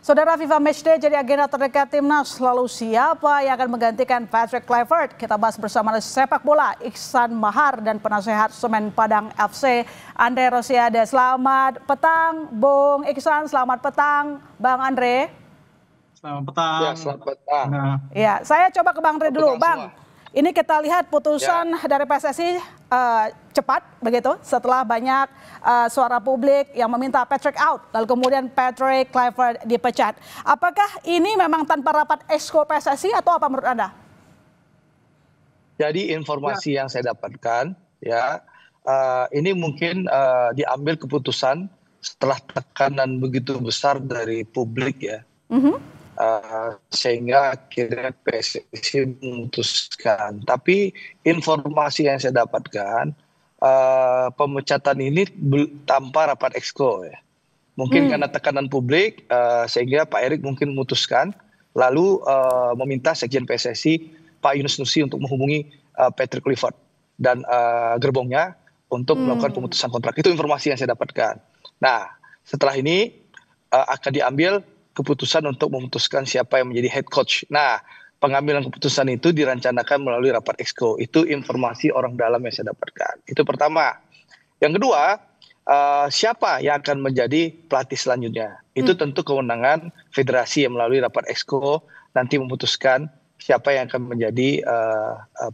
Saudara, FIFA Matchday jadi agenda terdekat timnas. Lalu siapa yang akan menggantikan Patrick Kluivert? Kita bahas bersama sepak bola Iksan Mahar dan penasehat Semen Padang FC Andre Rosiade. Selamat petang, Bung Iksan. Selamat petang, Bang Andre. Selamat petang. Ya, selamat petang. Ya, saya coba ke Bang Andre dulu, Bang. Ini kita lihat putusan dari PSSI cepat begitu setelah banyak suara publik yang meminta Patrick out, lalu kemudian Patrick Kluivert dipecat. Apakah ini memang tanpa rapat exco PSSI atau apa menurut Anda? Jadi informasi yang saya dapatkan ini mungkin diambil keputusan setelah tekanan begitu besar dari publik ya. Sehingga akhirnya PSSI memutuskan. Tapi informasi yang saya dapatkan pemecatan ini tanpa rapat exco ya. Mungkin karena tekanan publik sehingga Pak Erik mungkin memutuskan lalu meminta Sekjen PSSI Pak Yunus Nusi untuk menghubungi Patrick Kluivert dan gerbongnya untuk melakukan pemutusan kontrak. Itu informasi yang saya dapatkan. Nah, setelah ini akan diambil keputusan untuk memutuskan siapa yang menjadi head coach. Nah, pengambilan keputusan itu direncanakan melalui rapat exco. Itu informasi orang dalam yang saya dapatkan. Itu pertama. Yang kedua, siapa yang akan menjadi pelatih selanjutnya? Itu tentu kewenangan federasi yang melalui rapat exco nanti memutuskan siapa yang akan menjadi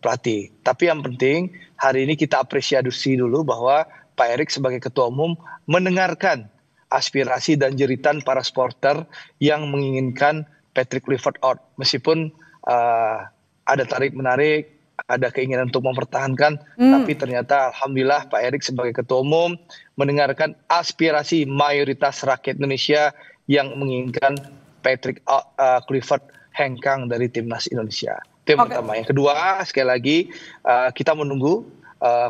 pelatih. Tapi yang penting hari ini kita apresiasi dulu bahwa Pak Erik sebagai ketua umum mendengarkan aspirasi dan jeritan para supporter yang menginginkan Patrick Kluivert out. Meskipun ada tarik-menarik, ada keinginan untuk mempertahankan, tapi ternyata alhamdulillah Pak Erik sebagai ketua umum mendengarkan aspirasi mayoritas rakyat Indonesia yang menginginkan Patrick Kluivert hengkang dari timnas Indonesia. Itu yang pertama. Yang kedua, sekali lagi kita menunggu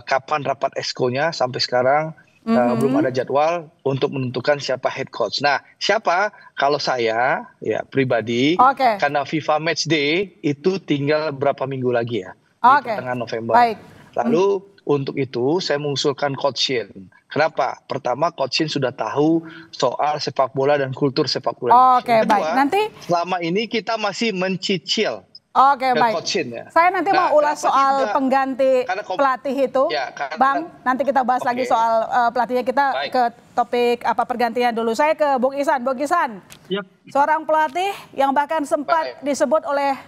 kapan rapat exco-nya. Sampai sekarang belum ada jadwal untuk menentukan siapa head coach. Nah, siapa? Kalau saya ya pribadi, karena FIFA Matchday itu tinggal berapa minggu lagi ya, di pertengahan November. Lalu untuk itu saya mengusulkan Coach Shin. Kenapa? Pertama, Coach Shin sudah tahu soal sepak bola dan kultur sepak bola. Kedua, nanti selama ini kita masih mencicil. Baik. Saya nanti mau ulas soal pengganti pelatih itu, Bang. Nanti kita bahas lagi soal pelatihnya. Kita ke topik pergantian dulu. Saya ke Bung Ihsan. Bung Ihsan, seorang pelatih yang bahkan sempat disebut oleh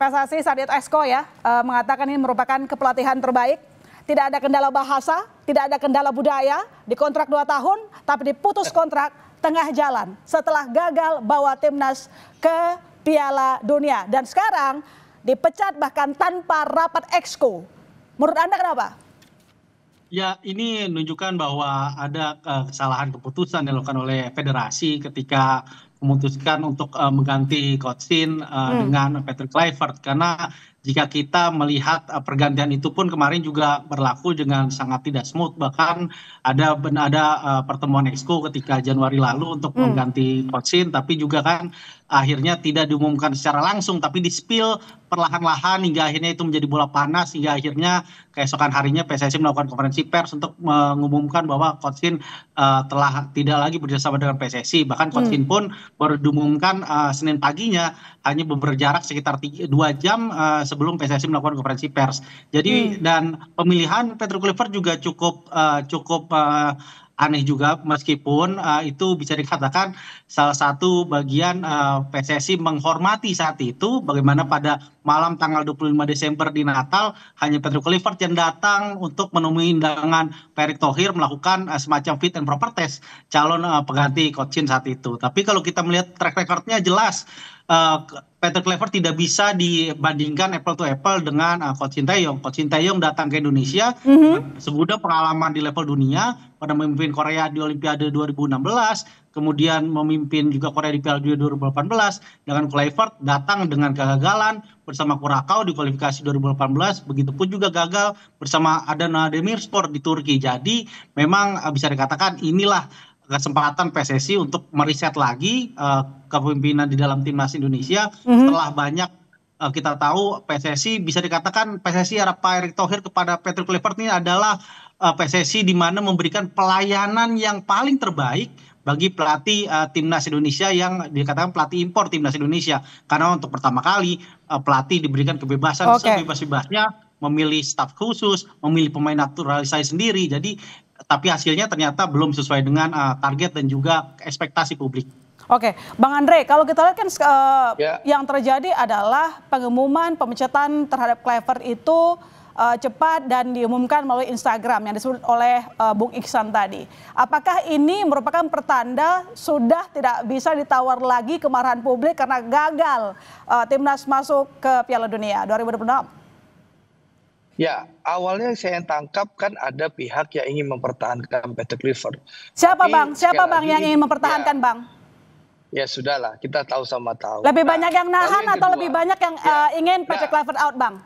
PSSI saat itu exco ya, mengatakan ini merupakan kepelatihan terbaik. Tidak ada kendala bahasa, tidak ada kendala budaya, dikontrak 2 tahun, tapi diputus kontrak tengah jalan setelah gagal bawa timnas ke Piala Dunia. Dan sekarang dipecat bahkan tanpa rapat exco. Menurut Anda kenapa? Ya, ini menunjukkan bahwa ada kesalahan keputusan yang dilakukan oleh federasi ketika memutuskan untuk mengganti Coach Shin dengan Patrick Kluivert. Karena jika kita melihat pergantian itu pun kemarin juga berlaku dengan sangat tidak smooth. Bahkan ada pertemuan exco ketika Januari lalu untuk mengganti Coach Shin, tapi juga kan akhirnya tidak diumumkan secara langsung, tapi di-spill perlahan-lahan hingga akhirnya itu menjadi bola panas, hingga akhirnya keesokan harinya PSSI melakukan konferensi pers untuk mengumumkan bahwa Coach Shin telah tidak lagi bekerjasama dengan PSSI. Bahkan Coach Shin pun baru diumumkan Senin paginya, hanya berjarak sekitar 2 jam sebelum PSSI melakukan konferensi pers. Jadi dan pemilihan Patrick Kluivert juga cukup aneh juga, meskipun itu bisa dikatakan salah satu bagian PSSI menghormati saat itu bagaimana pada malam tanggal 25 Desember di Natal hanya Patrick Kluivert yang datang untuk menemui undangan Pak Erick Thohir melakukan semacam fit and proper test calon pengganti Coach Shin saat itu. Tapi kalau kita melihat track recordnya jelas Patrick Kluivert tidak bisa dibandingkan apple to apple dengan Coach Sinteyong. Coach Sinteyong datang ke Indonesia sudah pengalaman di level dunia, pada memimpin Korea di Olimpiade 2016, kemudian memimpin juga Korea di Piala Dunia 2018. Dengan Kluivert datang dengan kegagalan bersama Kurakau di kualifikasi 2018, begitupun juga gagal bersama Adana Demirspor di Turki. Jadi memang bisa dikatakan inilah kesempatan PSSI untuk meriset lagi kepemimpinan di dalam timnas Indonesia. Setelah banyak kita tahu PSSI, bisa dikatakan PSSI era Pak Erick Thohir kepada Patrick Kluivert ini adalah PSSI di mana memberikan pelayanan yang paling terbaik bagi pelatih timnas Indonesia yang dikatakan pelatih impor timnas Indonesia, karena untuk pertama kali pelatih diberikan kebebasan sebebas-bebasnya memilih staf khusus, memilih pemain naturalisasi sendiri. Jadi tapi hasilnya ternyata belum sesuai dengan target dan juga ekspektasi publik. Oke, Bang Andre, kalau kita lihat kan yang terjadi adalah pengumuman pemecatan terhadap Kluivert itu cepat dan diumumkan melalui Instagram yang disebut oleh Bung Iksan tadi. Apakah ini merupakan pertanda sudah tidak bisa ditawar lagi kemarahan publik karena gagal timnas masuk ke Piala Dunia 2026? Ya, awalnya saya tangkap kan ada pihak yang ingin mempertahankan Patrick Kluivert. Siapa Bang? Siapa Bang yang ingin mempertahankan Bang? Ya sudahlah, kita tahu sama tahu. Lebih banyak yang nahan atau lebih banyak yang ingin Patrick Kluivert out, Bang?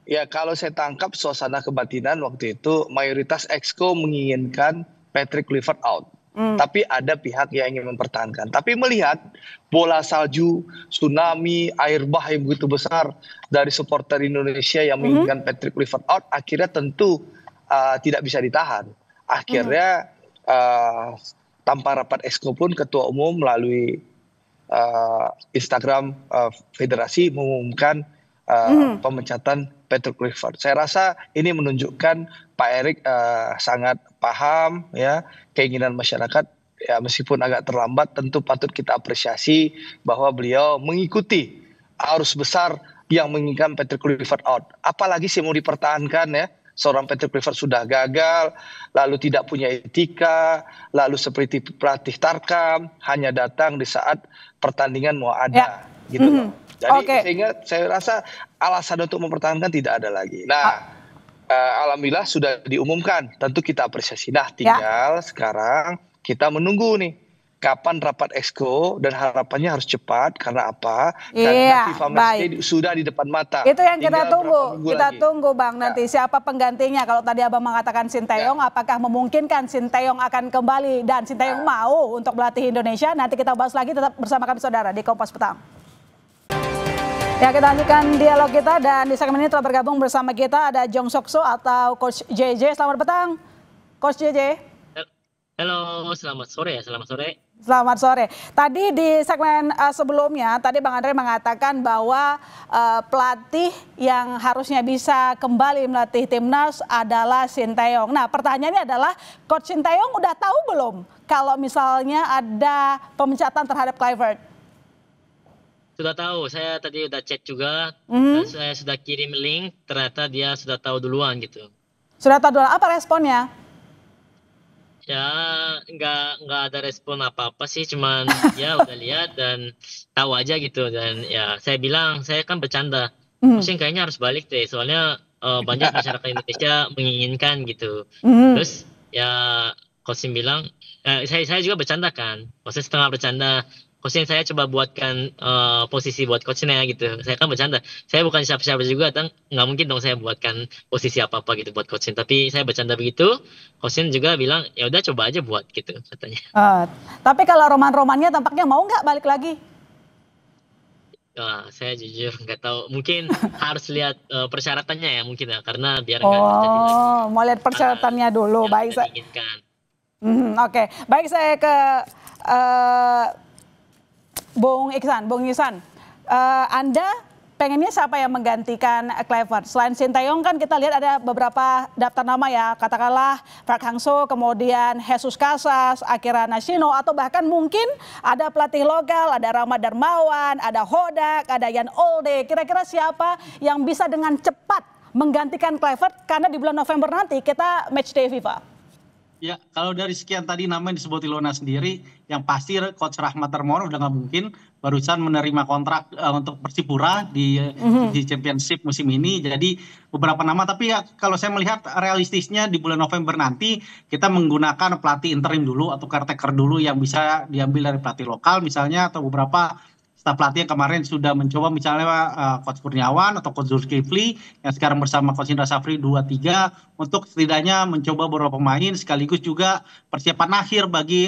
Ya, kalau saya tangkap suasana kebatinan waktu itu mayoritas exco menginginkan Patrick Kluivert out. Tapi ada pihak yang ingin mempertahankan. Tapi melihat bola salju, tsunami, air bah yang begitu besar dari supporter Indonesia yang menginginkan Patrick Kluivert out, akhirnya tentu tidak bisa ditahan. Akhirnya tanpa rapat exco pun ketua umum melalui Instagram federasi mengumumkan pemecatan Patrick Kluivert. Saya rasa ini menunjukkan Pak Erik sangat paham ya keinginan masyarakat, ya meskipun agak terlambat tentu patut kita apresiasi bahwa beliau mengikuti arus besar yang menginginkan Patrick Kluivert out. Apalagi sih mau dipertahankan ya, seorang Patrick Kluivert sudah gagal, lalu tidak punya etika, lalu seperti pelatih Tarkam hanya datang di saat pertandingan mau ada, gitu loh. Jadi sehingga saya rasa alasan untuk mempertahankan tidak ada lagi. Nah, alhamdulillah sudah diumumkan, tentu kita apresiasi. Nah, tinggal sekarang kita menunggu nih kapan rapat exco, dan harapannya harus cepat. Karena apa? Karena FIFA Matchday sudah di depan mata. Itu yang kita tunggu. Kita tunggu Bang nanti siapa penggantinya. Kalau tadi Abang mengatakan Sinteyong, apakah memungkinkan Sinteyong akan kembali dan Sinteyong mau untuk melatih Indonesia? Nanti kita bahas lagi, tetap bersama kami saudara di Kompas Petang. Ya, kita lanjutkan dialog kita, dan di segmen ini telah bergabung bersama kita ada Jong Sokso atau Coach JJ. Selamat petang, Coach JJ. Halo, selamat sore ya, selamat sore. Selamat sore. Tadi di segmen sebelumnya, tadi Bang Andre mengatakan bahwa pelatih yang harusnya bisa kembali melatih timnas adalah Sinteyong. Nah, pertanyaannya adalah Coach Sinteyong udah tahu belum kalau misalnya ada pemecatan terhadap Kluivert? Sudah tahu, saya tadi udah cek juga, dan saya sudah kirim link, ternyata dia sudah tahu duluan gitu. Sudah tahu duluan, apa responnya? Ya, nggak ada respon apa-apa sih, cuman ya udah lihat dan tahu aja gitu. Dan ya saya bilang, saya kan bercanda, Coach kayaknya harus balik deh, soalnya banyak masyarakat Indonesia menginginkan gitu. Terus ya Coach bilang, saya juga bercanda kan, maksudnya setengah bercanda. Coach saya coba buatkan posisi buat coachnya gitu. Saya kan bercanda. Saya bukan siapa-siapa juga, dan nggak mungkin dong saya buatkan posisi apa-apa gitu buat coach. Tapi saya bercanda begitu. Coach juga bilang ya udah coba aja buat gitu katanya. Tapi kalau roman-romannya tampaknya mau nggak balik lagi? Saya jujur nggak tahu. Mungkin harus lihat persyaratannya ya mungkin ya, karena biar nggak terjadi lagi. Mau lihat persyaratannya dulu. Baik. Oke. Baik, saya ke Bung Iksan, Anda pengennya siapa yang menggantikan Kluivert? Selain Sinteyong kan kita lihat ada beberapa daftar nama ya, katakanlah Park Hang-seo, kemudian Jesus Casas, Akira Nishino, atau bahkan mungkin ada pelatih lokal, ada Rama Darmawan, ada Hodak, ada Jan Olde. Kira-kira siapa yang bisa dengan cepat menggantikan Kluivert? Karena di bulan November nanti kita matchday FIFA. Ya, kalau dari sekian tadi nama yang disebut Ilona sendiri, yang pasti Coach Rahmat Darmawan udah nggak mungkin, barusan menerima kontrak untuk Persipura di Championship musim ini. Jadi beberapa nama, tapi ya kalau saya melihat realistisnya di bulan November nanti kita menggunakan pelatih interim dulu atau caretaker dulu yang bisa diambil dari pelatih lokal misalnya, atau beberapa staf pelatih yang kemarin sudah mencoba, misalnya Coach Kurniawan atau Coach Zulkifli yang sekarang bersama Coach Indra Safri 2-3, untuk setidaknya mencoba beberapa pemain sekaligus juga persiapan akhir bagi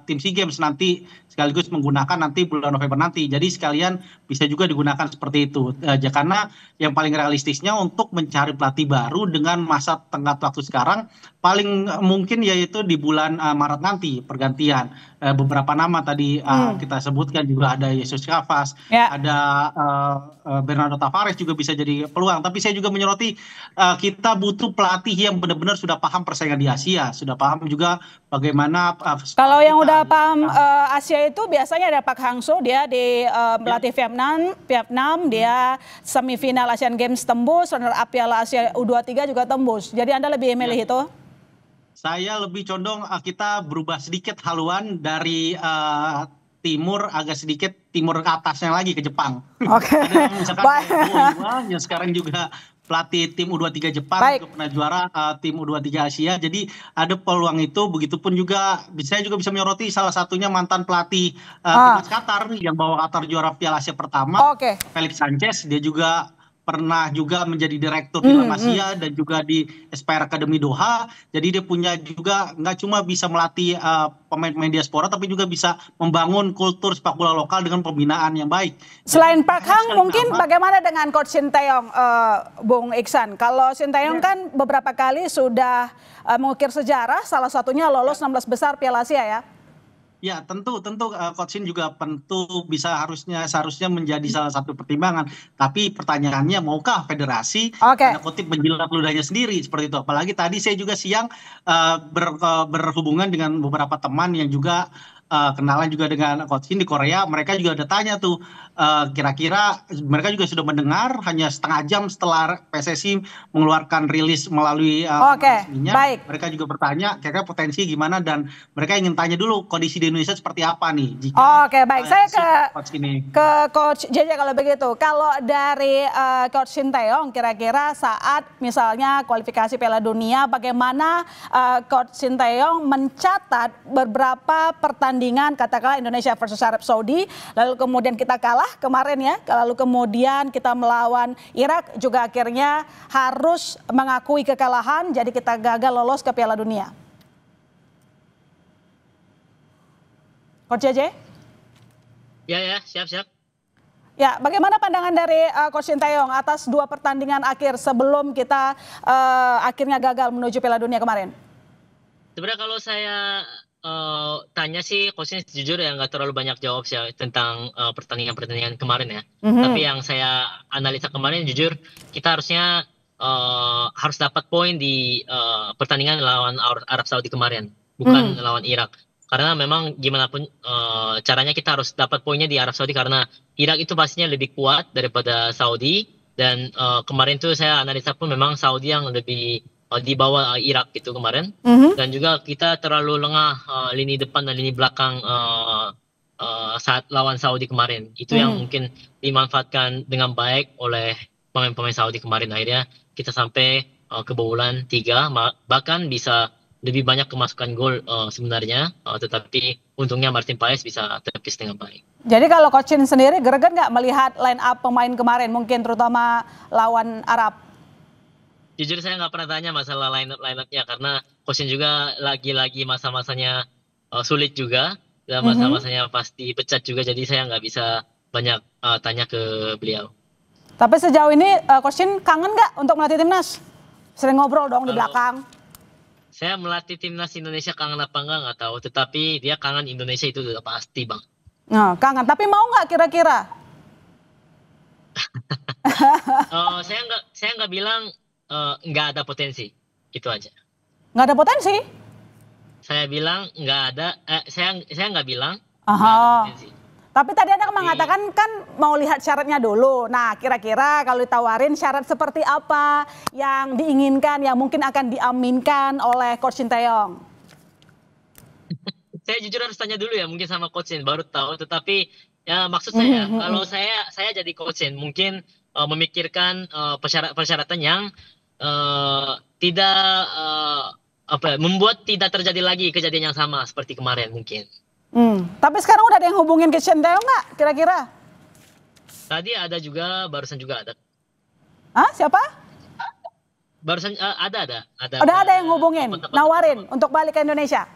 tim SEA Games nanti, sekaligus menggunakan nanti bulan November nanti. Jadi sekalian bisa juga digunakan seperti itu. Karena yang paling realistisnya untuk mencari pelatih baru dengan masa tenggat waktu sekarang, paling mungkin yaitu di bulan Maret nanti pergantian. Beberapa nama tadi kita sebutkan juga ada Jesus Navas, ada Bernardo Tavares juga bisa jadi peluang. Tapi saya juga menyoroti kita butuh pelatih yang benar-benar sudah paham persaingan di Asia, sudah paham juga bagaimana. Kalau yang udah paham Asia itu biasanya ada Pak Hangso, dia di melatih Vietnam, dia semifinal Asian Games tembus, runner up Piala Asia U23 juga tembus. Jadi Anda lebih milih itu? Saya lebih condong kita berubah sedikit haluan dari timur, agak sedikit timur ke atasnya lagi ke Jepang. Oke. Ada misalkan yang sekarang juga pelatih tim U23 Jepang, juga pernah juara tim U23 Asia. Jadi ada peluang itu. Begitupun juga saya juga bisa menyoroti salah satunya mantan pelatih timnas Qatar yang bawa Qatar juara Piala Asia pertama, Felix Sanchez. Dia juga pernah juga menjadi direktur film Asia dan juga di Aspire Academy Doha. Jadi dia punya juga nggak cuma bisa melatih pemain-pemain diaspora, tapi juga bisa membangun kultur sepak bola lokal dengan pembinaan yang baik. Selain Park Hang, mungkin bagaimana dengan Coach Shin Tae-yong, Bung Iksan? Kalau Shin Tae-yong kan beberapa kali sudah mengukir sejarah, salah satunya lolos 16 besar Piala Asia ya. Ya, tentu Coach Shin juga seharusnya menjadi salah satu pertimbangan. Tapi pertanyaannya, maukah federasi tanda kutip menjilat ludahnya sendiri seperti itu? Apalagi tadi saya juga siang berhubungan dengan beberapa teman yang juga kenalan juga dengan Coach Shin di Korea. Mereka juga ada tanya tuh, kira-kira mereka juga sudah mendengar hanya setengah jam setelah PSSI mengeluarkan rilis melalui resminya. Mereka juga bertanya kira-kira potensi gimana, dan mereka ingin tanya dulu kondisi di Indonesia seperti apa nih. Baik. Saya ke Coach JJ kalau begitu. Kalau dari Coach Shin Tae-yong, kira-kira saat misalnya kualifikasi Piala Dunia, bagaimana Coach Shin Tae-yong mencatat beberapa pertandingan, katakanlah Indonesia versus Arab Saudi, lalu kemudian kita kalah kemarin ya, lalu kemudian kita melawan Irak juga akhirnya harus mengakui kekalahan, jadi kita gagal lolos ke Piala Dunia. Coach JJ? Ya, siap. Ya, bagaimana pandangan dari Coach Shin Tae-yong atas 2 pertandingan akhir sebelum kita akhirnya gagal menuju Piala Dunia kemarin? Sebenarnya kalau saya tanya sih, Coach Shin jujur ya nggak terlalu banyak jawab sih tentang pertandingan kemarin ya. Tapi yang saya analisa kemarin, jujur kita harusnya harus dapat poin di pertandingan lawan Arab Saudi kemarin, bukan lawan Irak. Karena memang gimana pun caranya kita harus dapat poinnya di Arab Saudi, karena Irak itu pastinya lebih kuat daripada Saudi, dan kemarin tuh saya analisa pun memang Saudi yang lebih di bawah Irak gitu kemarin. Dan juga kita terlalu lengah lini depan dan lini belakang saat lawan Saudi kemarin. Itu yang mungkin dimanfaatkan dengan baik oleh pemain-pemain Saudi kemarin. Akhirnya kita sampai kebobolan 3, bahkan bisa lebih banyak kemasukan gol sebenarnya, tetapi untungnya Martin Paes bisa tepis dengan baik. Jadi kalau Coach Shin sendiri greget nggak melihat line up pemain kemarin, mungkin terutama lawan Arab? Jujur saya nggak pernah tanya masalah line-up-nya, karena Coach Shin juga lagi-lagi masa-masanya sulit juga, dan masa-masanya pasti pecat juga, jadi saya nggak bisa banyak tanya ke beliau. Tapi sejauh ini Coach Shin kangen nggak untuk melatih timnas? Sering ngobrol dong di belakang. Saya melatih timnas Indonesia kangen apa nggak tahu, tetapi dia kangen Indonesia itu udah pasti, Bang. Nah, kangen, tapi mau nggak kira-kira? Saya nggak bilang nggak ada potensi, itu aja. Nggak ada potensi? Saya bilang nggak ada. Saya nggak bilang nggak ada potensi. Tapi tadi Anda mengatakan kan mau lihat syaratnya dulu. Nah, kira-kira kalau ditawarin syarat seperti apa yang diinginkan, yang mungkin akan diaminkan oleh Coach Shin Tae-yong? Saya jujur harus tanya dulu ya, mungkin sama Coach Shin baru tahu. Tetapi ya maksud saya, kalau saya jadi Coach Shin mungkin memikirkan persyaratan yang tidak membuat tidak terjadi lagi kejadian yang sama seperti kemarin mungkin. Tapi sekarang udah ada yang hubungin ke Shin Tae-yong nggak kira-kira? Tadi ada juga, barusan juga ada. Siapa? Barusan ada. Udah ada yang hubungin, nawarin untuk balik ke Indonesia?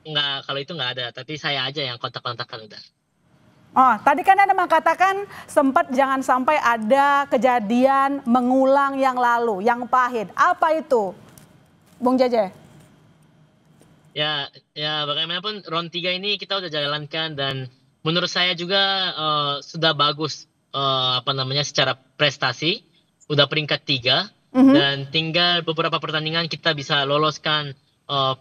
Enggak, kalau itu nggak ada. Tapi saya aja yang kontak-kontakan udah. Tadi kan Anda mengatakan sempat jangan sampai ada kejadian mengulang yang lalu, yang pahit. Apa itu? Bung Jeje? Ya, bagaimanapun round 3 ini kita udah jalankan dan menurut saya juga sudah bagus secara prestasi, udah peringkat 3 dan tinggal beberapa pertandingan kita bisa loloskan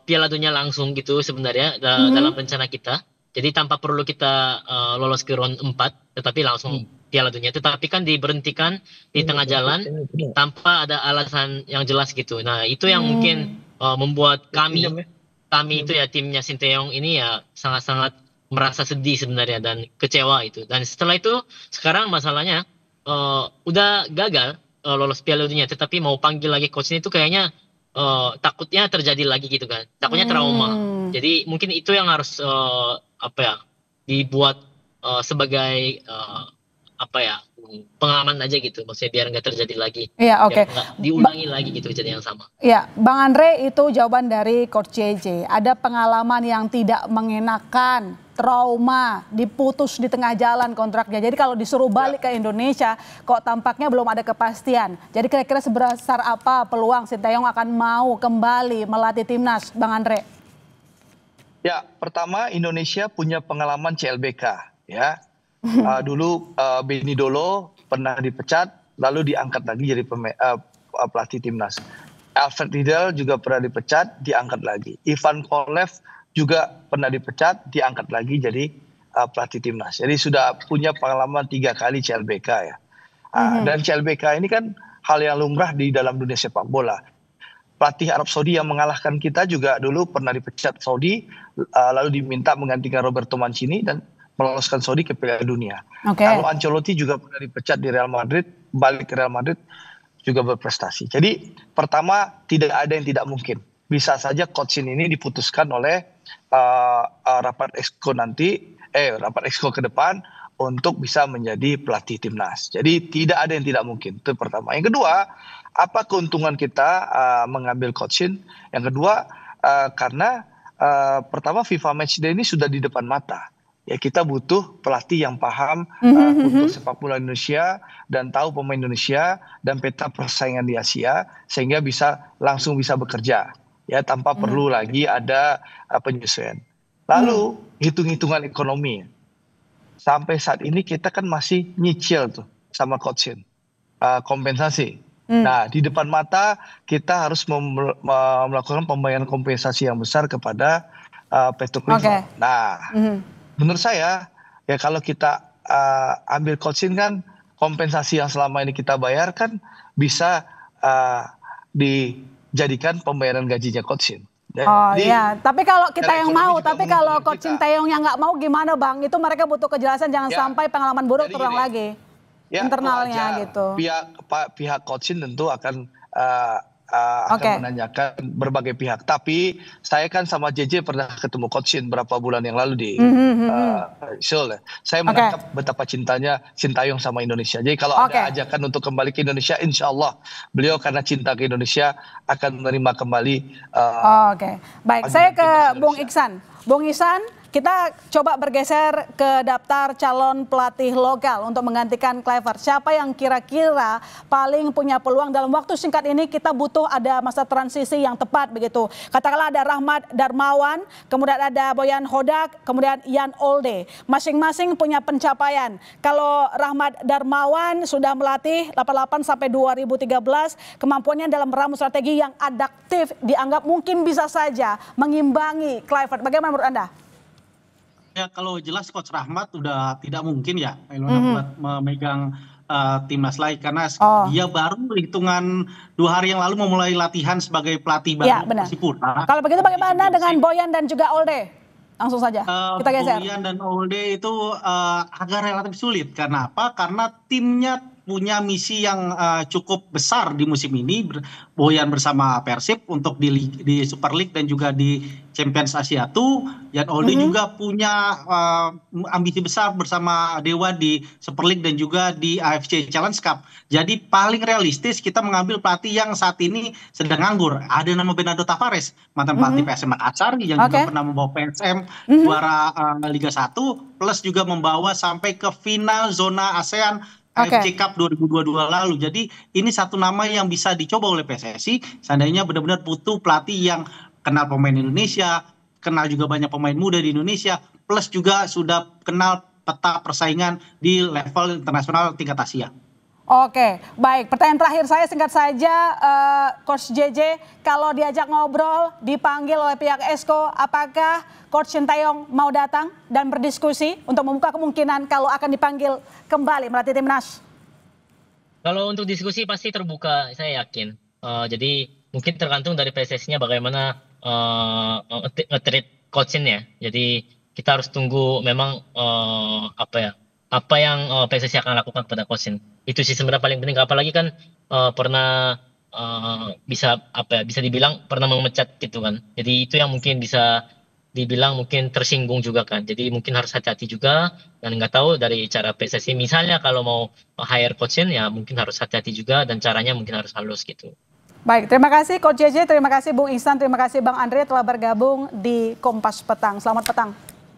Piala Dunia langsung gitu sebenarnya dalam rencana kita. Jadi tanpa perlu kita lolos ke round 4, tetapi langsung Piala Dunia. Tetapi kan diberhentikan di tengah jalan tanpa ada alasan yang jelas gitu. Nah, itu yang mungkin membuat kami itu ya timnya Sinteyong ini ya sangat-sangat merasa sedih sebenarnya dan kecewa itu. Dan setelah itu sekarang masalahnya udah gagal lolos Piala Dunia, tetapi mau panggil lagi coach ini tuh kayaknya takutnya terjadi lagi gitu kan. Takutnya trauma. Jadi mungkin itu yang harus dibuat sebagai pengalaman aja gitu, maksudnya biar nggak terjadi lagi. Iya, oke. Nggak diulangi lagi gitu kejadian yang sama. Iya, Bang Andre, itu jawaban dari Coach JJ. Ada pengalaman yang tidak mengenakan, trauma, diputus di tengah jalan kontraknya. Jadi kalau disuruh balik ke Indonesia, kok tampaknya belum ada kepastian. Jadi kira-kira sebesar apa peluang Sinteyong akan mau kembali melatih timnas, Bang Andre? Ya, pertama Indonesia punya pengalaman CLBK, ya. Dulu Beni Dolo pernah dipecat, lalu diangkat lagi jadi pelatih timnas. Alfred Riedel juga pernah dipecat, diangkat lagi. Ivan Kolev juga pernah dipecat, diangkat lagi jadi pelatih timnas. Jadi sudah punya pengalaman 3 kali CLBK ya. Dan CLBK ini kan hal yang lumrah di dalam dunia sepak bola. Pelatih Arab Saudi yang mengalahkan kita juga dulu pernah dipecat Saudi, lalu diminta menggantikan Roberto Mancini dan meloloskan Saudi ke Piala Dunia. Kalau Ancelotti juga pernah dipecat di Real Madrid, balik ke Real Madrid juga berprestasi. Jadi pertama tidak ada yang tidak mungkin. Bisa saja coach ini diputuskan oleh rapat exco rapat exco ke depan untuk bisa menjadi pelatih timnas. Jadi tidak ada yang tidak mungkin. Itu pertama. Yang kedua, apa keuntungan kita mengambil coachin? Yang kedua, karena pertama FIFA Matchday ini sudah di depan mata. Ya, kita butuh pelatih yang paham untuk sepak bola Indonesia dan tahu pemain Indonesia dan peta persaingan di Asia sehingga langsung bisa bekerja ya tanpa perlu lagi ada penyesuaian. Lalu hitung-hitungan ekonomi. Sampai saat ini kita kan masih nyicil tuh sama coachin kompensasi. Nah, di depan mata kita harus melakukan pembayaran kompensasi yang besar kepada Petro Clifford. Nah, menurut saya ya kalau kita ambil coachin kan kompensasi yang selama ini kita bayarkan bisa dijadikan pembayaran gajinya coachin. Iya, tapi kalau kita yang mau, tapi kalau Coach Sinteyong yang nggak mau gimana Bang? Itu mereka butuh kejelasan, jangan sampai pengalaman buruk terulang lagi internalnya gitu. Pihak coachin tentu akan menanyakan berbagai pihak. Tapi saya kan sama JJ pernah ketemu coachin berapa bulan yang lalu di Seoul. Saya menangkap betapa cintanya Sinteyong sama Indonesia. Jadi kalau ada ajakan untuk kembali ke Indonesia, insya Allah beliau karena cinta ke Indonesia akan menerima kembali. Baik, saya ke Bung Iksan. Bung Iksan, kita coba bergeser ke daftar calon pelatih lokal untuk menggantikan Kluivert. Siapa yang kira-kira paling punya peluang dalam waktu singkat ini? Kita butuh ada masa transisi yang tepat begitu. Katakanlah ada Rahmat Darmawan, kemudian ada Boyan Hodak, kemudian Jan Olde. Masing-masing punya pencapaian. Kalau Rahmat Darmawan sudah melatih 88 sampai 2013, kemampuannya dalam meramu strategi yang adaptif dianggap mungkin bisa saja mengimbangi Kluivert. Bagaimana menurut Anda? Ya, kalau jelas Coach Rahmat udah tidak mungkin ya buat memegang timnas lagi karena dia baru hitungan 2 hari yang lalu memulai latihan sebagai pelatih baru Persipura. Kalau begitu bagaimana dengan Boyan dan juga Olde? Langsung saja kita geser. Boyan dan Olde itu agak relatif sulit. Karena apa? Karena timnya punya misi yang cukup besar di musim ini. Boyan bersama Persib untuk di Super League dan juga di Champions Asia tuh. Jan Olde juga punya ambisi besar bersama Dewa di Super League dan juga di AFC Challenge Cup. Jadi paling realistis kita mengambil pelatih yang saat ini sedang nganggur. Ada nama Bernardo Tavares, mantan pelatih PSM Makassar yang juga pernah membawa PSM juara Liga 1 plus juga membawa sampai ke final zona ASEAN AFC Cup 2022 lalu. Jadi ini satu nama yang bisa dicoba oleh PSSI seandainya benar-benar butuh pelatih yang kenal pemain Indonesia, kenal juga banyak pemain muda di Indonesia, plus juga sudah kenal peta persaingan di level internasional tingkat Asia. Oke, baik. Pertanyaan terakhir saya singkat saja, Coach JJ, kalau diajak ngobrol, dipanggil oleh pihak Esko, apakah Coach Sintayong mau datang dan berdiskusi untuk membuka kemungkinan kalau akan dipanggil kembali melatih timnas? Kalau untuk diskusi pasti terbuka, saya yakin. Jadi mungkin tergantung dari PSSI-nya bagaimana nge-treat coach-nya. Jadi kita harus tunggu memang apa yang PSSI akan lakukan pada coach-in. Itu sih sebenarnya paling penting. Apalagi kan pernah bisa dibilang pernah memecat gitu kan. Jadi itu yang mungkin bisa dibilang mungkin tersinggung juga kan. Jadi mungkin harus hati-hati juga, dan nggak tahu dari cara PSSI misalnya kalau mau hire coach-in ya mungkin harus hati-hati juga, dan caranya mungkin harus halus gitu. Baik, terima kasih Coach JJ, terima kasih Bung Ihsan, terima kasih Bang Andre telah bergabung di Kompas Petang. Selamat petang.